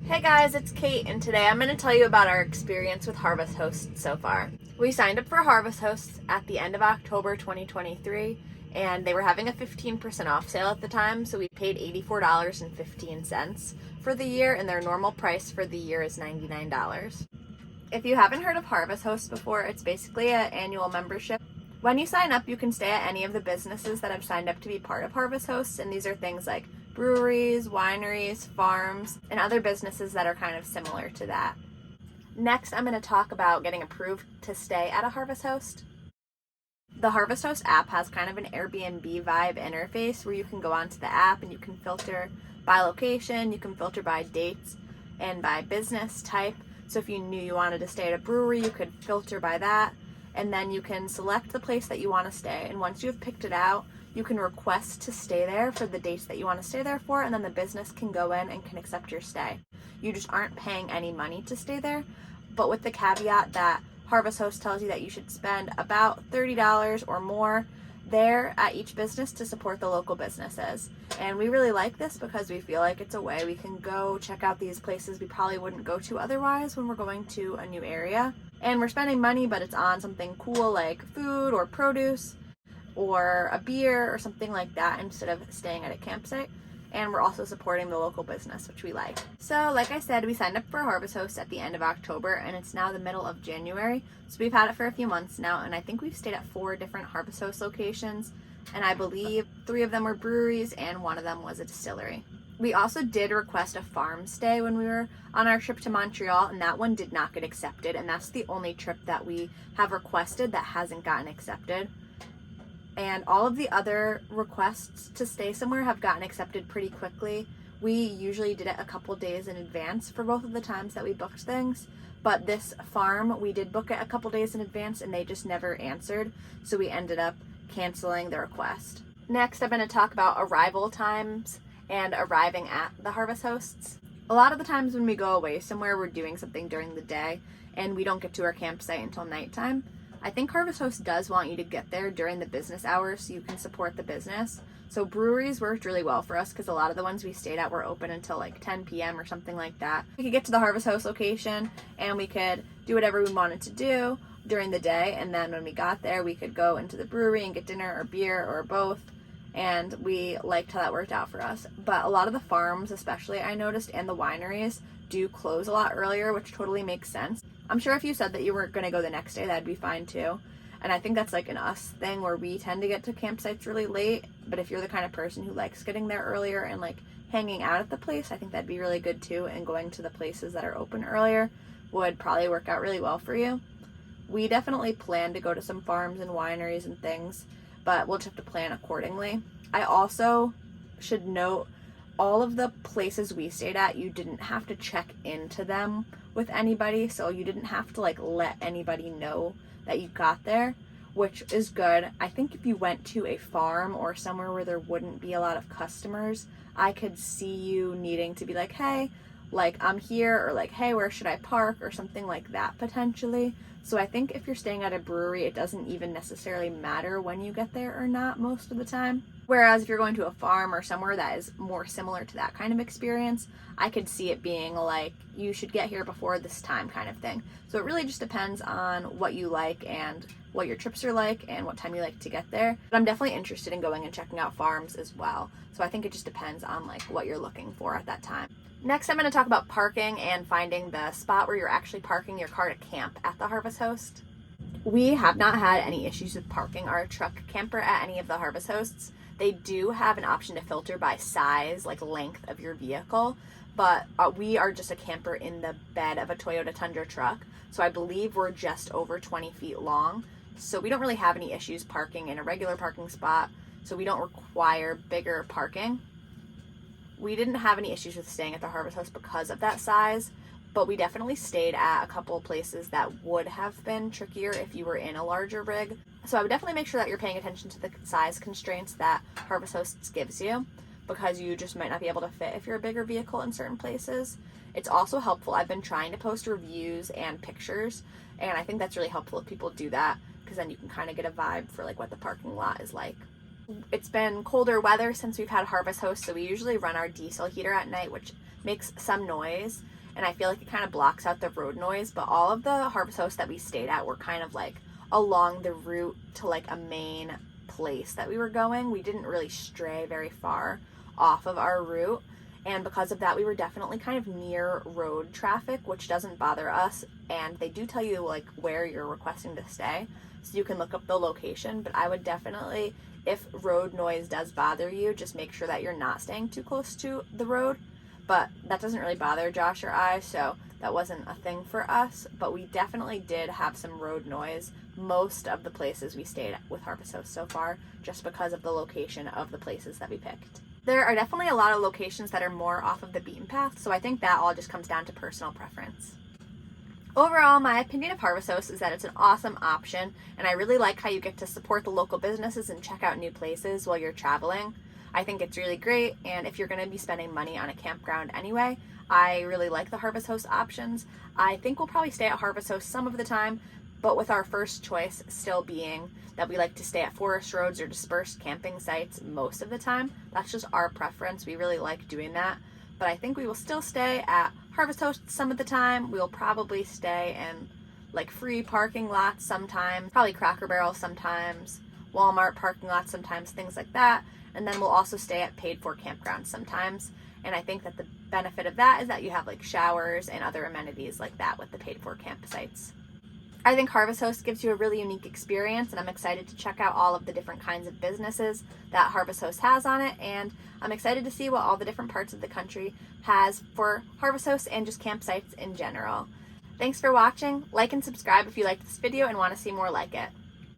Hey guys, it's Kate, and today I'm going to tell you about our experience with Harvest Hosts so far. We signed up for Harvest Hosts at the end of October 2023, and they were having a 15% off sale at the time, so we paid $84.15 for the year, and their normal price for the year is $99. If you haven't heard of Harvest Hosts before, it's basically an annual membership. When you sign up, you can stay at any of the businesses that have signed up to be part of Harvest Hosts, and these are things like breweries, wineries, farms, and other businesses that are kind of similar to that. Next, I'm going to talk about getting approved to stay at a Harvest Host. The Harvest Host app has kind of an Airbnb vibe interface where you can go onto the app and you can filter by location, you can filter by dates, and by business type. So if you knew you wanted to stay at a brewery, you could filter by that, and then you can select the place that you want to stay. And once you've picked it out, you can request to stay there for the dates that you want to stay there for, and then the business can go in and can accept your stay. You just aren't paying any money to stay there, but with the caveat that Harvest Host tells you that you should spend about $30 or more there at each business to support the local businesses. And we really like this because we feel like it's a way we can go check out these places we probably wouldn't go to otherwise when we're going to a new area. And we're spending money, but it's on something cool like food or produce or a beer or something like that instead of staying at a campsite. And we're also supporting the local business, which we like. So like I said, we signed up for Harvest Host at the end of October, and it's now the middle of January. So we've had it for a few months now, and I think we've stayed at 4 different Harvest Host locations, and I believe 3 of them were breweries and 1 of them was a distillery. We also did request a farm stay when we were on our trip to Montreal, and that one did not get accepted, and that's the only trip that we have requested that hasn't gotten accepted. And all of the other requests to stay somewhere have gotten accepted pretty quickly. We usually did it a couple days in advance for both of the times that we booked things, but this farm, we did book it a couple days in advance and they just never answered, so we ended up canceling the request. Next, I'm going to talk about arrival times and arriving at the Harvest Hosts. A lot of the times when we go away somewhere, we're doing something during the day and we don't get to our campsite until nighttime. I think Harvest Host does want you to get there during the business hours so you can support the business. So breweries worked really well for us because a lot of the ones we stayed at were open until like 10 p.m. or something like that. We could get to the Harvest Host location and we could do whatever we wanted to do during the day, and then when we got there we could go into the brewery and get dinner or beer or both, and we liked how that worked out for us. But a lot of the farms, especially I noticed, and the wineries do close a lot earlier, which totally makes sense. I'm sure if you said that you were going to go the next day, that'd be fine too. And I think that's like an us thing where we tend to get to campsites really late. But if you're the kind of person who likes getting there earlier and like hanging out at the place, I think that'd be really good too. And going to the places that are open earlier would probably work out really well for you. We definitely plan to go to some farms and wineries and things, but we'll just have to plan accordingly. I also should note, all of the places we stayed at, you didn't have to check into them with anybody, so you didn't have to like let anybody know that you got there, which is good. I think if you went to a farm or somewhere where there wouldn't be a lot of customers, I could see you needing to be like, hey, like I'm here, or like, hey, where should I park, or something like that potentially. So I think if you're staying at a brewery, it doesn't even necessarily matter when you get there or not most of the time. Whereas if you're going to a farm or somewhere that is more similar to that kind of experience, I could see it being like, you should get here before this time kind of thing. So it really just depends on what you like and what your trips are like and what time you like to get there. But I'm definitely interested in going and checking out farms as well. So I think it just depends on like what you're looking for at that time. Next, I'm going to talk about parking and finding the spot where you're actually parking your car to camp at the Harvest Host. We have not had any issues with parking our truck camper at any of the Harvest Hosts. They do have an option to filter by size, like length of your vehicle, but we are just a camper in the bed of a Toyota Tundra truck, so I believe we're just over 20 feet long, so we don't really have any issues parking in a regular parking spot, so we don't require bigger parking. We didn't have any issues with staying at the Harvest Host because of that size, but we definitely stayed at a couple of places that would have been trickier if you were in a larger rig. So I would definitely make sure that you're paying attention to the size constraints that Harvest Hosts gives you, because you just might not be able to fit if you're a bigger vehicle in certain places. It's also helpful. I've been trying to post reviews and pictures, and I think that's really helpful if people do that, because then you can kind of get a vibe for like what the parking lot is like. It's been colder weather since we've had Harvest Host, so we usually run our diesel heater at night, which makes some noise. and I feel like it kind of blocks out the road noise, but all of the Harvest Hosts that we stayed at were kind of like along the route to like a main place that we were going. We didn't really stray very far off of our route, and because of that we were definitely kind of near road traffic, which doesn't bother us, and they do tell you like where you're requesting to stay, so you can look up the location. But I would definitely, if road noise does bother you, just make sure that you're not staying too close to the road. But that doesn't really bother Josh or I, so that wasn't a thing for us. But we definitely did have some road noise most of the places we stayed at with Harvest Host so far, just because of the location of the places that we picked. There are definitely a lot of locations that are more off of the beaten path, so I think that all just comes down to personal preference. Overall, my opinion of Harvest Host is that it's an awesome option, and I really like how you get to support the local businesses and check out new places while you're traveling. I think it's really great, and if you're going to be spending money on a campground anyway, I really like the Harvest Host options. I think we'll probably stay at Harvest Host some of the time, but with our first choice still being that we like to stay at forest roads or dispersed camping sites most of the time. That's just our preference. We really like doing that. But I think we will still stay at Harvest Host some of the time. We'll probably stay in like free parking lots sometimes, probably Cracker Barrel sometimes, Walmart parking lots sometimes, things like that. And then we'll also stay at paid for campgrounds sometimes. And I think that the benefit of that is that you have like showers and other amenities like that with the paid for campsites. I think Harvest Host gives you a really unique experience, and I'm excited to check out all of the different kinds of businesses that Harvest Host has on it, and I'm excited to see what all the different parts of the country has for Harvest Host and just campsites in general. Thanks for watching. Like and subscribe if you liked this video and want to see more like it.